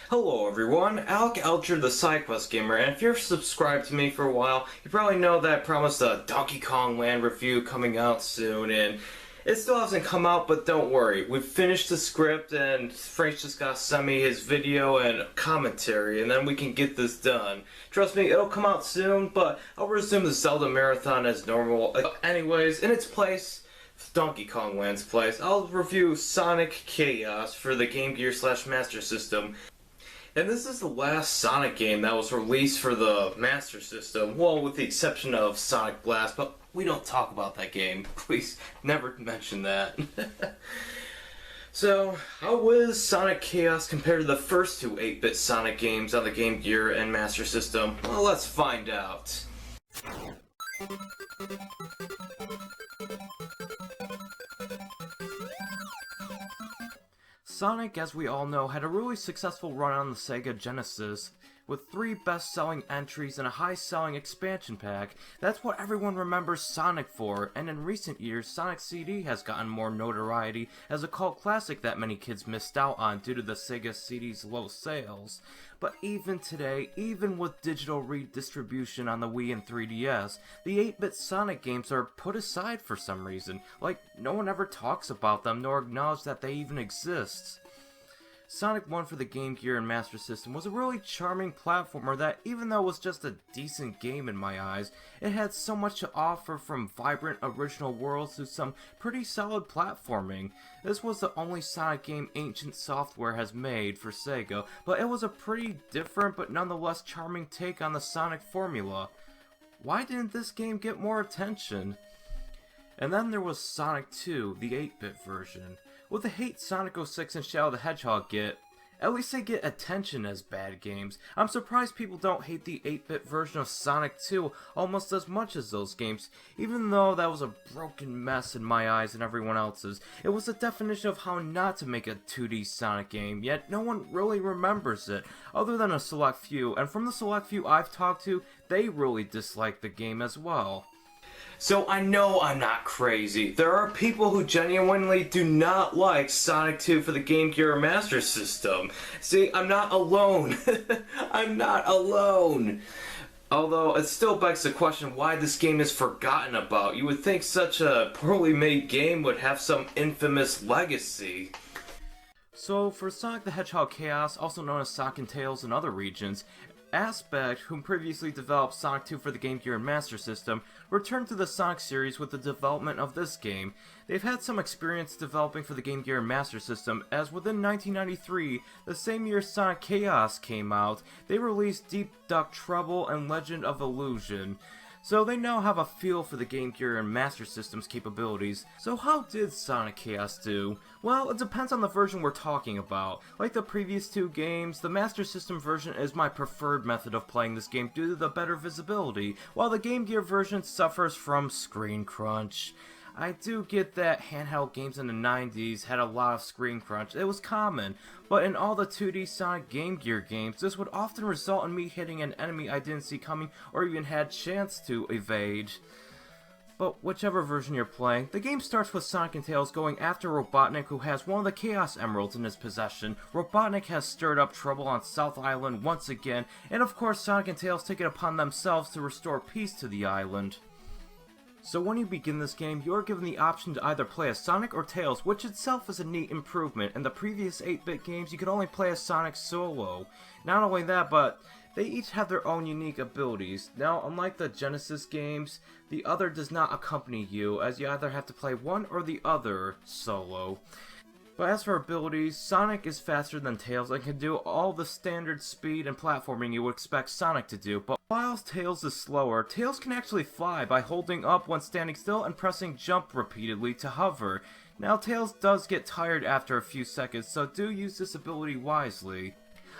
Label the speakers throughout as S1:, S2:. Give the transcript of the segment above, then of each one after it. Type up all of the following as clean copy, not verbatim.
S1: Hello everyone, Alec Elcher the SideQuest Gamer, and if you're subscribed to me for a while, you probably know that I promised a Donkey Kong Land review coming out soon, and it still hasn't come out, but don't worry. We've finished the script, and Frank's just gotta send me his video and commentary, and then we can get this done. Trust me, it'll come out soon, but I'll resume the Zelda marathon as normal. Anyways, in its place, Donkey Kong Land's place, I'll review Sonic Chaos for the Game Gear / Master System. And this is the last Sonic game that was released for the Master System, well, with the exception of Sonic Blast, but we don't talk about that game. Please, never mention that. So, how is Sonic Chaos compared to the first two 8-bit Sonic games on the Game Gear and Master System? Well, let's find out. Sonic, as we all know, had a really successful run on the Sega Genesis, with 3 best-selling entries and a high-selling expansion pack. That's what everyone remembers Sonic for, and in recent years, Sonic CD has gotten more notoriety as a cult classic that many kids missed out on due to the Sega CD's low sales. But even today, even with digital redistribution on the Wii and 3DS, the 8-bit Sonic games are put aside for some reason. Like, no one ever talks about them nor acknowledges that they even exist. Sonic 1 for the Game Gear and Master System was a really charming platformer that, even though it was just a decent game in my eyes, it had so much to offer, from vibrant original worlds to some pretty solid platforming. This was the only Sonic game Ancient Software has made for Sega, but it was a pretty different but nonetheless charming take on the Sonic formula. Why didn't this game get more attention? And then there was Sonic 2, the 8-bit version. With the hate Sonic 06 and Shadow the Hedgehog get, at least they get attention as bad games. I'm surprised people don't hate the 8-bit version of Sonic 2 almost as much as those games, even though that was a broken mess in my eyes and everyone else's. It was the definition of how not to make a 2D Sonic game, yet no one really remembers it, other than a select few, and from the select few I've talked to, they really dislike the game as well. So I know I'm not crazy. There are people who genuinely do not like Sonic 2 for the Game Gear Master System. See, I'm not alone. I'm not alone. Although, it still begs the question why this game is forgotten about. You would think such a poorly made game would have some infamous legacy. So, for Sonic the Hedgehog Chaos, also known as Sonic and Tails in other regions, Aspect, whom previously developed Sonic 2 for the Game Gear and Master System, returned to the Sonic series with the development of this game. They've had some experience developing for the Game Gear and Master System, as within 1993, the same year Sonic Chaos came out, they released Deep Duck Trouble and Legend of Illusion. So they now have a feel for the Game Gear and Master System's capabilities. So how did Sonic Chaos do? Well, it depends on the version we're talking about. Like the previous two games, the Master System version is my preferred method of playing this game due to the better visibility, while the Game Gear version suffers from screen crunch. I do get that handheld games in the 90s had a lot of screen crunch, it was common, but in all the 2D Sonic Game Gear games, this would often result in me hitting an enemy I didn't see coming or even had chance to evade. But whichever version you're playing, the game starts with Sonic and Tails going after Robotnik, who has one of the Chaos Emeralds in his possession. Robotnik has stirred up trouble on South Island once again, and of course Sonic and Tails take it upon themselves to restore peace to the island. So when you begin this game, you are given the option to either play as Sonic or Tails, which itself is a neat improvement. In the previous 8-bit games, you could only play as Sonic solo. Not only that, but they each have their own unique abilities. Now, unlike the Genesis games, the other does not accompany you, as you either have to play one or the other solo. But as for abilities, Sonic is faster than Tails and can do all the standard speed and platforming you would expect Sonic to do, but while Tails is slower, Tails can actually fly by holding up when standing still and pressing jump repeatedly to hover. Now Tails does get tired after a few seconds, so do use this ability wisely.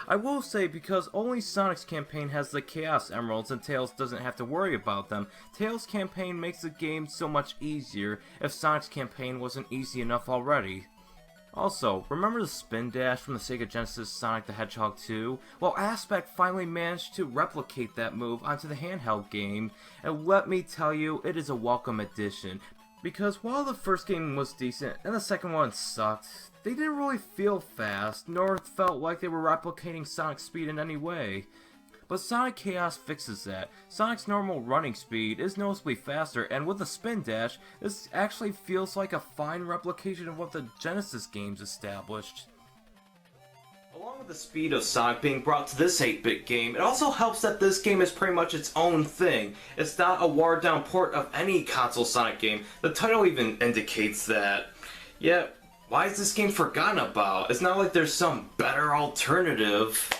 S1: I will say, because only Sonic's campaign has the Chaos Emeralds and Tails doesn't have to worry about them, Tails' campaign makes the game so much easier if Sonic's campaign wasn't easy enough already. Also, remember the Spin Dash from the Sega Genesis Sonic the Hedgehog 2? Well, Aspect finally managed to replicate that move onto the handheld game, and let me tell you, it is a welcome addition. because while the first game was decent and the second one sucked, they didn't really feel fast, nor felt like they were replicating Sonic's speed in any way. But Sonic Chaos fixes that. Sonic's normal running speed is noticeably faster, and with the spin dash, this actually feels like a fine replication of what the Genesis games established. Along with the speed of Sonic being brought to this 8-bit game, it also helps that this game is pretty much its own thing. It's not a watered-down port of any console Sonic game. The title even indicates that. Yet, why is this game forgotten about? It's not like there's some better alternative.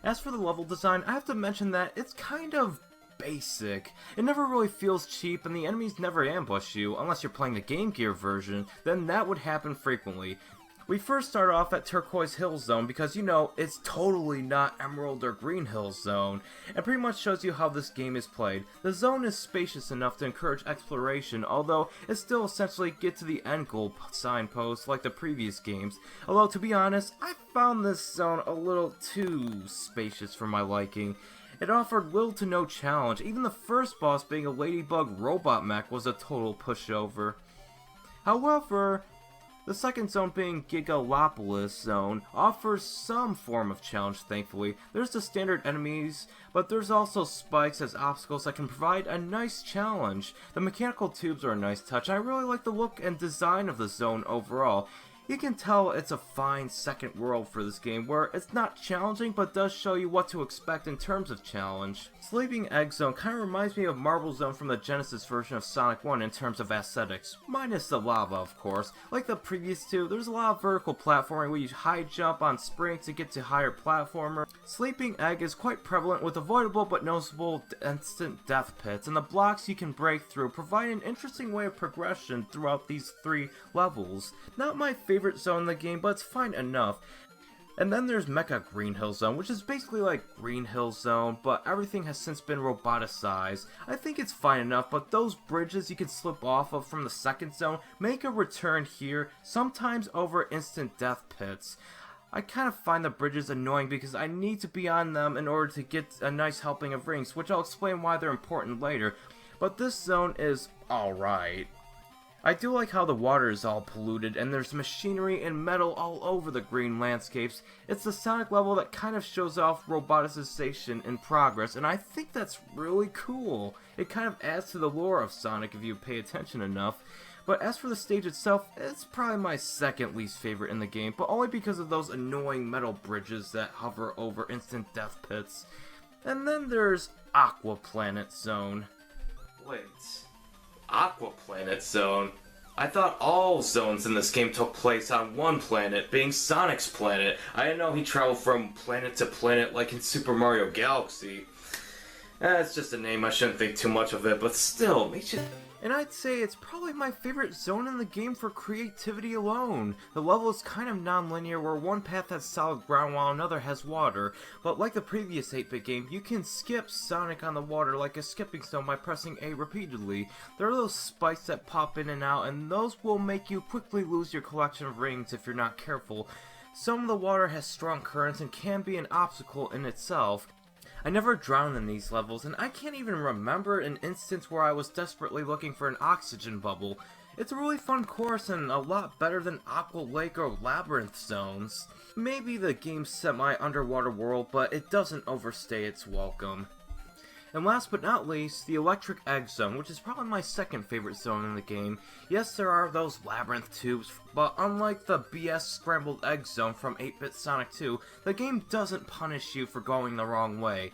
S1: As for the level design, I have to mention that it's kind of basic. It never really feels cheap, and the enemies never ambush you, unless you're playing the Game Gear version, then that would happen frequently. We first start off at Turquoise Hill Zone because, you know, it's totally not Emerald or Green Hill Zone, and pretty much shows you how this game is played. The zone is spacious enough to encourage exploration, although it still essentially get to the end goal signpost like the previous games. Although, to be honest, I found this zone a little too spacious for my liking. It offered little to no challenge. Even the first boss being a ladybug robot mech was a total pushover. However, the second zone, being Gigalopolis Zone, offers some form of challenge, thankfully. There's the standard enemies, but there's also spikes as obstacles that can provide a nice challenge. The mechanical tubes are a nice touch. I really like the look and design of the zone overall. You can tell it's a fine second world for this game, where it's not challenging but does show you what to expect in terms of challenge. Sleeping Egg Zone kind of reminds me of Marble Zone from the Genesis version of Sonic 1 in terms of aesthetics, minus the lava of course. Like the previous two, there's a lot of vertical platforming where you high jump on springs to get to higher platformer. Sleeping Egg is quite prevalent with avoidable but noticeable instant death pits, and the blocks you can break through provide an interesting way of progression throughout these 3 levels. Not my favorite zone in the game, but it's fine enough. And then there's Mecha Green Hill Zone, which is basically like Green Hill Zone, but everything has since been roboticized. I think it's fine enough, but those bridges you can slip off of from the second zone make a return here, sometimes over instant death pits. I kind of find the bridges annoying because I need to be on them in order to get a nice helping of rings, which I'll explain why they're important later. But this zone is alright. I do like how the water is all polluted and there's machinery and metal all over the green landscapes. It's the Sonic level that kind of shows off roboticization in progress, and I think that's really cool. It kind of adds to the lore of Sonic if you pay attention enough. But as for the stage itself, it's probably my second least favorite in the game, but only because of those annoying metal bridges that hover over instant death pits. And then there's Aqua Planet Zone. Wait. Aqua Planet Zone? I thought all zones in this game took place on one planet, being Sonic's planet. I didn't know he traveled from planet to planet like in Super Mario Galaxy. It's just a name, I shouldn't think too much of it, but still, makes you... And I'd say it's probably my favorite zone in the game for creativity alone. The level is kind of non-linear, where one path has solid ground while another has water, but like the previous 8-bit game, you can skip Sonic on the water like a skipping stone by pressing A repeatedly. There are those spikes that pop in and out, and those will make you quickly lose your collection of rings if you're not careful. Some of the water has strong currents and can be an obstacle in itself. I never drowned in these levels, and I can't even remember an instance where I was desperately looking for an oxygen bubble. It's a really fun course and a lot better than Aqua Lake or Labyrinth zones. Maybe the game's semi-underwater world, but it doesn't overstay its welcome. And last but not least, the Electric Egg Zone, which is probably my second favorite zone in the game. Yes, there are those labyrinth tubes, but unlike the BS Scrambled Egg Zone from 8-bit Sonic 2, the game doesn't punish you for going the wrong way.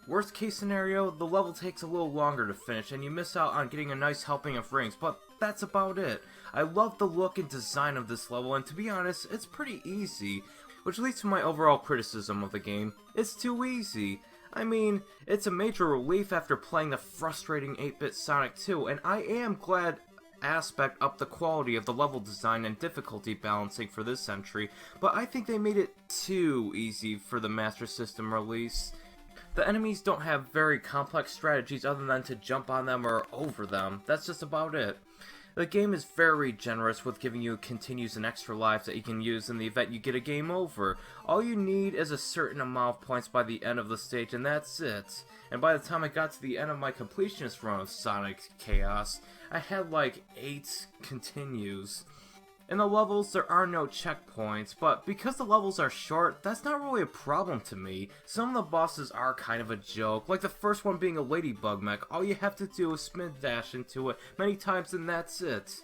S1: Worst case scenario, the level takes a little longer to finish and you miss out on getting a nice helping of rings, but that's about it. I love the look and design of this level, and to be honest, it's pretty easy. Which leads to my overall criticism of the game. It's too easy. I mean, it's a major relief after playing the frustrating 8-bit Sonic 2, and I am glad Aspect upped the quality of the level design and difficulty balancing for this entry, but I think they made it too easy for the Master System release. The enemies don't have very complex strategies other than to jump on them or over them. That's just about it. The game is very generous with giving you continues and extra lives that you can use in the event you get a game over. All you need is a certain amount of points by the end of the stage, and that's it. And by the time I got to the end of my completionist run of Sonic Chaos, I had like 8 continues. In the levels, there are no checkpoints, but because the levels are short, that's not really a problem to me. Some of the bosses are kind of a joke, like the first one being a ladybug mech. All you have to do is spin dash into it many times and that's it.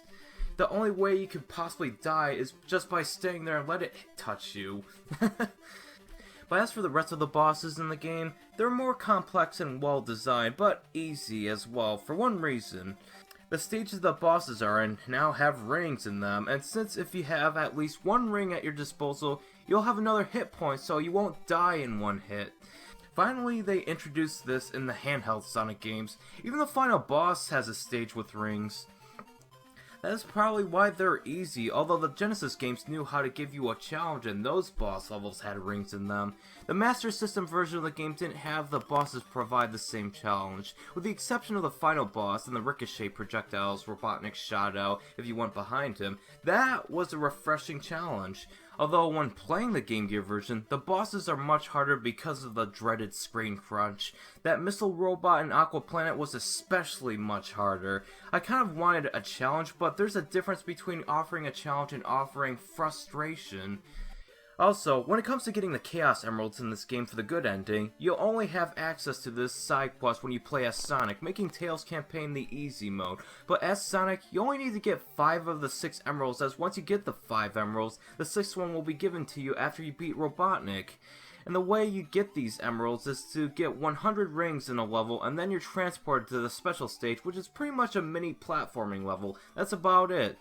S1: The only way you could possibly die is just by staying there and let it touch you. But as for the rest of the bosses in the game, they're more complex and well designed, but easy as well, for one reason. The stages the bosses are in now have rings in them, and since if you have at least one ring at your disposal, you'll have another hit point so you won't die in one hit. Finally, they introduced this in the handheld Sonic games. Even the final boss has a stage with rings. That is probably why they're easy, although the Genesis games knew how to give you a challenge and those boss levels had rings in them. The Master System version of the game didn't have the bosses provide the same challenge, with the exception of the final boss and the ricochet projectiles Robotnik shot out if you went behind him. That was a refreshing challenge. Although when playing the Game Gear version, the bosses are much harder because of the dreaded screen crunch. That missile robot in Aqua Planet was especially much harder. I kind of wanted a challenge, but there's a difference between offering a challenge and offering frustration. Also, when it comes to getting the Chaos Emeralds in this game for the good ending, you'll only have access to this side quest when you play as Sonic, making Tails' campaign the easy mode. But as Sonic, you only need to get 5 of the 6 emeralds, as once you get the 5 emeralds, the 6th one will be given to you after you beat Robotnik. And the way you get these emeralds is to get 100 rings in a level, and then you're transported to the special stage, which is pretty much a mini platforming level. That's about it.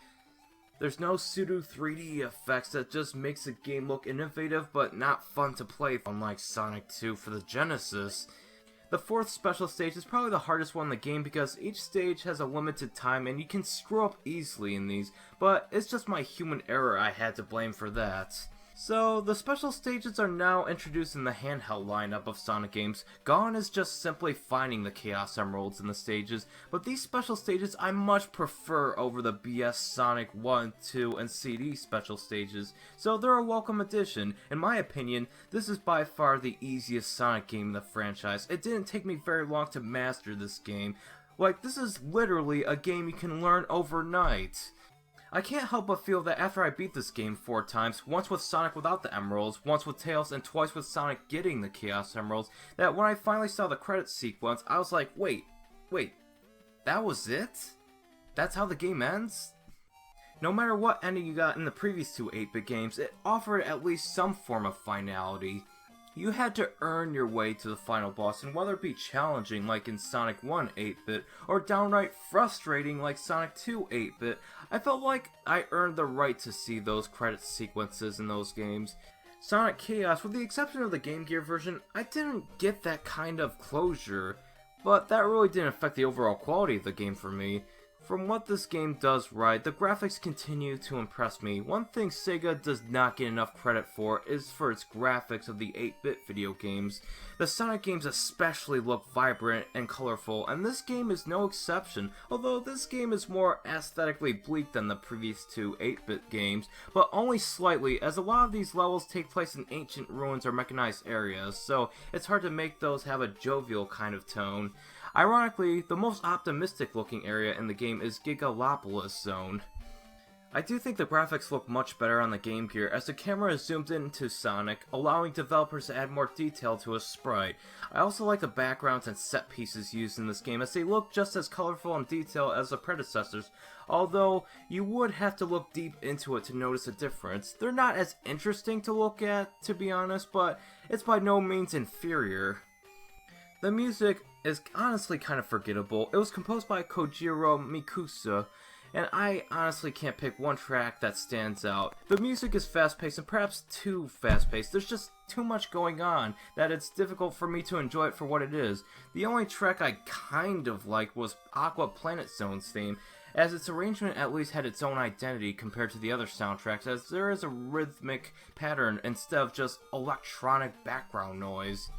S1: There's no pseudo 3D effects that just makes the game look innovative but not fun to play, unlike Sonic 2 for the Genesis. The 4th special stage is probably the hardest one in the game because each stage has a limited time and you can screw up easily in these, but it's just my human error I had to blame for that. So, the special stages are now introduced in the handheld lineup of Sonic games. Gone is just simply finding the Chaos Emeralds in the stages, but these special stages I much prefer over the BS Sonic 1, 2, and CD special stages, so they're a welcome addition. In my opinion, this is by far the easiest Sonic game in the franchise. It didn't take me very long to master this game. Like, this is literally a game you can learn overnight. I can't help but feel that after I beat this game 4 times, once with Sonic without the emeralds, once with Tails, and twice with Sonic getting the Chaos Emeralds, that when I finally saw the credits sequence, I was like, wait, that was it? That's how the game ends? No matter what ending you got in the previous 2 8-bit games, it offered at least some form of finality. You had to earn your way to the final boss, and whether it be challenging like in Sonic 1 8-bit, or downright frustrating like Sonic 2 8-bit, I felt like I earned the right to see those credit sequences in those games. Sonic Chaos, with the exception of the Game Gear version, I didn't get that kind of closure, but that really didn't affect the overall quality of the game for me. From what this game does right, the graphics continue to impress me. One thing Sega does not get enough credit for is for its graphics of the 8-bit video games. The Sonic games especially look vibrant and colorful, and this game is no exception, although this game is more aesthetically bleak than the previous 2 8-bit games, but only slightly, as a lot of these levels take place in ancient ruins or mechanized areas, so it's hard to make those have a jovial kind of tone. Ironically, the most optimistic looking area in the game is Gigalopolis Zone. I do think the graphics look much better on the Game Gear as the camera is zoomed into Sonic, allowing developers to add more detail to his sprite. I also like the backgrounds and set pieces used in this game as they look just as colorful and detailed as the predecessors, although you would have to look deep into it to notice a difference. They're not as interesting to look at, to be honest, but it's by no means inferior. The music is honestly kind of forgettable. It was composed by Kojiro Mikusa, and I honestly can't pick one track that stands out. The music is fast-paced and perhaps too fast-paced. There's just too much going on that it's difficult for me to enjoy it for what it is. The only track I kind of liked was Aqua Planet Zone's theme, as its arrangement at least had its own identity compared to the other soundtracks, as there is a rhythmic pattern instead of just electronic background noise.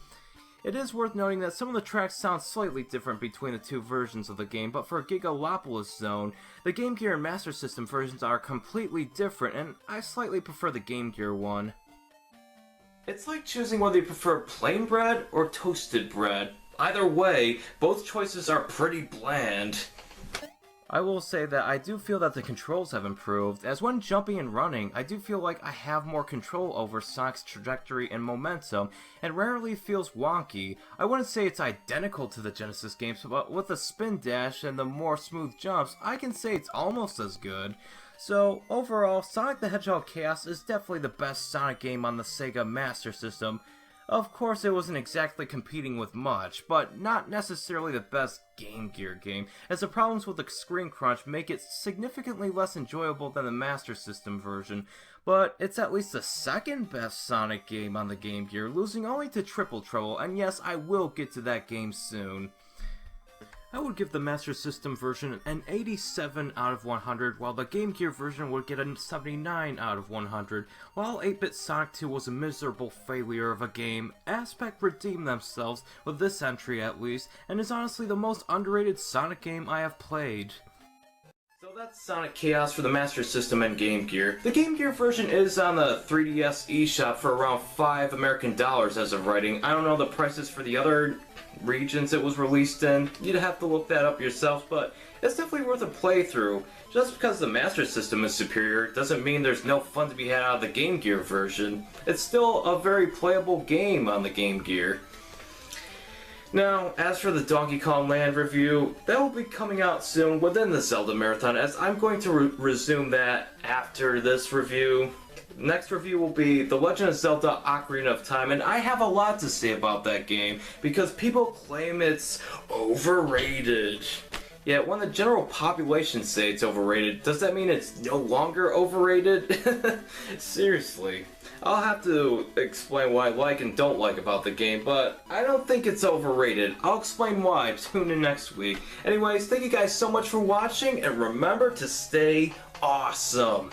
S1: It is worth noting that some of the tracks sound slightly different between the 2 versions of the game, but for Gigalopolis Zone, the Game Gear and Master System versions are completely different, and I slightly prefer the Game Gear one. It's like choosing whether you prefer plain bread or toasted bread. Either way, both choices are pretty bland. I will say that I do feel that the controls have improved, as when jumping and running, I do feel like I have more control over Sonic's trajectory and momentum, and rarely feels wonky. I wouldn't say it's identical to the Genesis games, but with the spin dash and the more smooth jumps, I can say it's almost as good. So, overall, Sonic the Hedgehog Chaos is definitely the best Sonic game on the Sega Master System. Of course, it wasn't exactly competing with much, but not necessarily the best Game Gear game, as the problems with the screen crunch make it significantly less enjoyable than the Master System version, but it's at least the second best Sonic game on the Game Gear, losing only to Triple Trouble, and yes, I will get to that game soon. I would give the Master System version an 87 out of 100, while the Game Gear version would get a 79 out of 100. While 8-bit Sonic 2 was a miserable failure of a game, Aspect redeemed themselves with this entry at least, and is honestly the most underrated Sonic game I have played. So that's Sonic Chaos for the Master System and Game Gear. The Game Gear version is on the 3DS eShop for around $5 American as of writing. I don't know the prices for the other regions it was released in. You'd have to look that up yourself, but it's definitely worth a playthrough. Just because the Master System is superior doesn't mean there's no fun to be had out of the Game Gear version. It's still a very playable game on the Game Gear. Now, as for the Donkey Kong Land review, that will be coming out soon within the Zelda Marathon, as I'm going to resume that after this review. Next review will be The Legend of Zelda Ocarina of Time, and I have a lot to say about that game, because people claim it's overrated. Yet when the general population say it's overrated, does that mean it's no longer overrated? Seriously. I'll have to explain what I like and don't like about the game, but I don't think it's overrated. I'll explain why. Tune in next week. Anyways, thank you guys so much for watching, and remember to stay awesome.